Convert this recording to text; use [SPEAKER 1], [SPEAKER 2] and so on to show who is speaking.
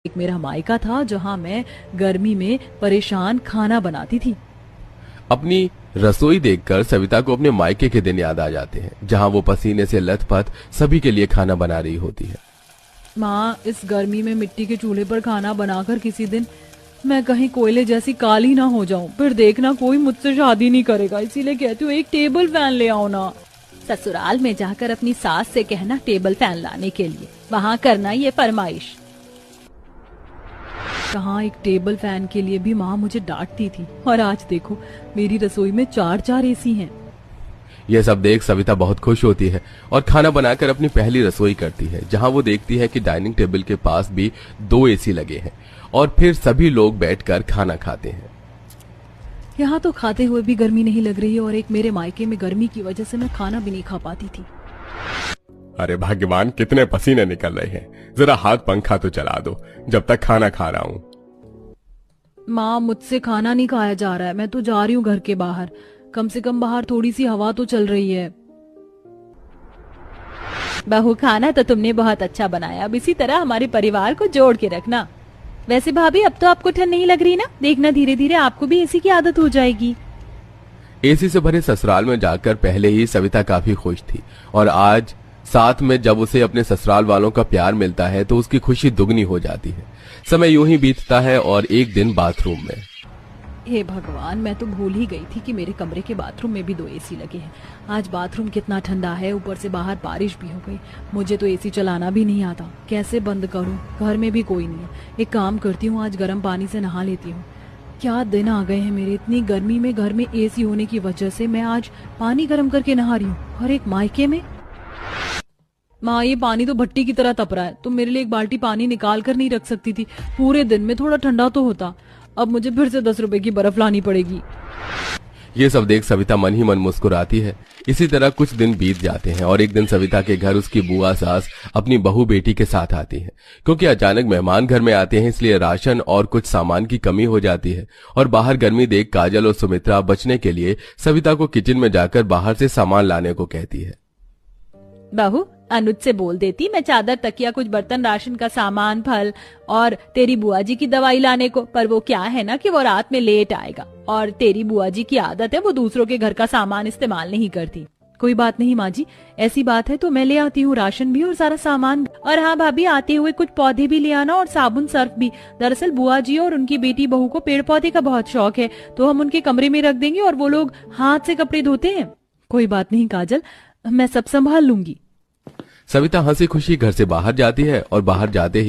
[SPEAKER 1] एक मेरा मायका था जहाँ मैं गर्मी में परेशान खाना बनाती थी।
[SPEAKER 2] अपनी रसोई देखकर सविता को अपने मायके के दिन याद आ जाते हैं, जहां वो पसीने से लथपथ सभी के लिए खाना बना रही होती है।
[SPEAKER 1] माँ, इस गर्मी में मिट्टी के चूल्हे पर खाना बनाकर किसी दिन मैं कहीं कोयले जैसी काली ना हो जाऊं, फिर देखना कोई मुझसे शादी नहीं करेगा। इसीलिए कहती हूँ एक टेबल फैन ले आओ ना। ससुराल में जाकर अपनी सास से कहना टेबल फैन लाने के लिए, वहाँ करना ये फरमाइश। कहाँ एक टेबल फैन के लिए भी माँ मुझे डांटती थी, और आज देखो मेरी रसोई में 4-4 एसी हैं।
[SPEAKER 2] यह सब देख सविता बहुत खुश होती है और खाना बनाकर अपनी पहली रसोई करती है, जहां वो देखती है कि डाइनिंग टेबल के पास भी 2 एसी लगे हैं और फिर सभी लोग बैठकर खाना खाते हैं।
[SPEAKER 1] यहाँ तो खाते हुए भी गर्मी नहीं लग रही है, और एक मेरे मायके में गर्मी की वजह से मैं खाना भी नहीं खा पाती थी।
[SPEAKER 2] अरे भाग्यवान, कितने पसीने निकल रहे हैं, जरा हाथ पंखा तो चला दो जब तक खाना खा रहा हूँ।
[SPEAKER 1] माँ, मुझसे खाना नहीं खाया जा रहा है, मैं तो जा रही हूँ घर के बाहर। कम से कम बाहर थोड़ी सी हवा तो चल रही है। बहू, खाना तो तुमने बहुत अच्छा बनाया, अब इसी तरह हमारे परिवार को जोड़ के रखना। वैसे भाभी, अब तो आपको ठंड नहीं लग रही ना? देखना धीरे धीरे आपको भी एसी की आदत हो जाएगी।
[SPEAKER 2] एसी से भरे ससुराल में जाकर पहले ही सविता काफी खुश थी, और आज साथ में जब उसे अपने ससुराल वालों का प्यार मिलता है तो उसकी खुशी दुगनी हो जाती है। समय यूं ही बीतता है और एक दिन बाथरूम में।
[SPEAKER 1] हे भगवान, मैं तो भूल ही गई थी कि मेरे कमरे के बाथरूम में भी 2 एसी लगे हैं। आज बाथरूम कितना ठंडा है, ऊपर से बाहर बारिश भी हो गई। मुझे तो एसी चलाना भी नहीं आता, कैसे बंद करूं? घर में भी कोई नहीं है। एक काम करती हूँ, आज गर्म पानी से नहा लेती हूँ। क्या दिन आ गए हैं मेरे, इतनी गर्मी में घर में एसी होने की वजह से मैं आज पानी गर्म करके नहा रही हूँ, और एक मायके में। माँ, ये पानी तो भट्टी की तरह तप रहा है, तुम मेरे लिए एक बाल्टी पानी निकाल कर नहीं रख सकती थी? पूरे दिन में थोड़ा ठंडा तो होता। अब मुझे फिर से 10 रुपए की बर्फ लानी पड़ेगी।
[SPEAKER 2] ये सब देख सविता मन ही मन मुस्कुराती है। इसी तरह कुछ दिन बीत जाते हैं और एक दिन सविता के घर उसकी बुआ सास अपनी बहू बेटी के साथ आती है। क्योंकि अचानक मेहमान घर में आते हैं, इसलिए राशन और कुछ सामान की कमी हो जाती है, और बाहर गर्मी देख काजल और सुमित्रा बचने के लिए सविता को किचन में जाकर बाहर से सामान लाने को कहती है।
[SPEAKER 1] बहू, अनुज से बोल देती मैं चादर, तकिया, कुछ बर्तन, राशन का सामान, फल और तेरी बुआ जी की दवाई लाने को। पर वो क्या है ना कि वो रात में लेट आएगा, और तेरी बुआ जी की आदत है वो दूसरों के घर का सामान इस्तेमाल नहीं करती। कोई बात नहीं माँ जी, ऐसी बात है तो मैं ले आती हूँ, राशन भी और सारा सामान। और हाँ भाभी, आते हुए कुछ पौधे भी ले आना, और साबुन सर्फ भी। दरअसल बुआ जी और उनकी बेटी बहू को पेड़ पौधे का बहुत शौक है, तो हम उनके कमरे में रख देंगे और वो लोग हाथ से कपड़े धोते हैं। कोई बात नहीं काजल, मैं सब संभाल लूंगी।
[SPEAKER 2] सविता हंसी खुशी घर से बाहर जाती है और बाहर जाते ही